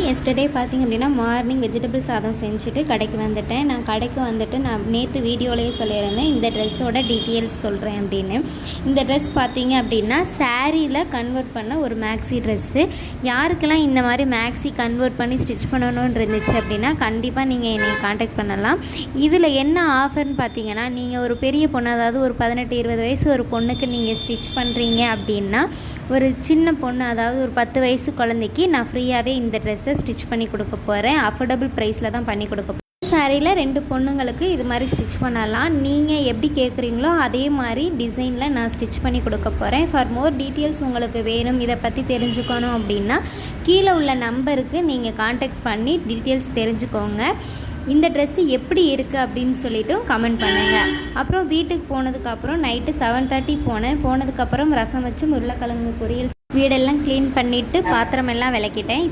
Yesterday பார்த்திங்க அப்படின்னா morning vegetable சாதம் செஞ்சுட்டு கடைக்கு வந்துட்டேன். நான் கடைக்கு வந்துட்டு நான் நேற்று வீடியோலேயே சொல்லியிருந்தேன் இந்த ட்ரெஸ்ஸோட டீட்டெயில்ஸ் சொல்கிறேன் அப்படின்னு. இந்த ட்ரெஸ் பார்த்திங்க அப்படின்னா சாரியில் கன்வெர்ட் பண்ண ஒரு மேக்ஸி ட்ரெஸ்ஸு. யாருக்கெல்லாம் இந்த மாதிரி மேக்ஸி கன்வெர்ட் பண்ணி ஸ்டிச் பண்ணணும்னு இருந்துச்சு அப்படின்னா கண்டிப்பாக நீங்கள் என்னை காண்டாக்ட் பண்ணலாம். இதில் என்ன ஆஃபர்னு பார்த்தீங்கன்னா, நீங்கள் ஒரு பெரிய பொண்ணு, அதாவது ஒரு 18-20 வயசு ஒரு பொண்ணுக்கு நீங்கள் ஸ்டிச் பண்ணுறீங்க அப்படின்னா, ஒரு சின்ன பொண்ணு, அதாவது ஒரு 10 வயசு குழந்தைக்கு நான் ஃப்ரீயாகவே இந்த ட்ரெஸ்ஸை ஸ்டிச் பண்ணி கொடுக்க போகிறேன். அஃபோர்டபுள் ப்ரைஸில் தான் பண்ணி கொடுக்க போகிறேன். சாரியில் 2 பொண்ணுங்களுக்கு இது மாதிரி ஸ்டிச் பண்ணலாம். நீங்கள் எப்படி கேட்குறீங்களோ அதே மாதிரி டிசைனில் நான் ஸ்டிச் பண்ணி கொடுக்க போகிறேன். ஃபார் மோர் டீட்டெயில்ஸ் உங்களுக்கு வேணும், இதை பற்றி தெரிஞ்சுக்கணும் அப்படின்னா கீழே உள்ள நம்பருக்கு நீங்கள் காண்டாக்ட் பண்ணி டீட்டெயில்ஸ் தெரிஞ்சுக்கோங்க. இந்த ட்ரெஸ்ஸு எப்படி இருக்குது அப்படின்னு சொல்லிவிட்டு கமெண்ட் பண்ணுங்கள். அப்புறம் வீட்டுக்கு போனதுக்கப்புறம் நைட்டு 7:30 போனதுக்கப்புறம் ரசம் வச்சு உருளைக்கிழங்கு பொரியல், வீடெல்லாம் க்ளீன் பண்ணிவிட்டு பாத்திரமெல்லாம் விளக்கிட்டேன்.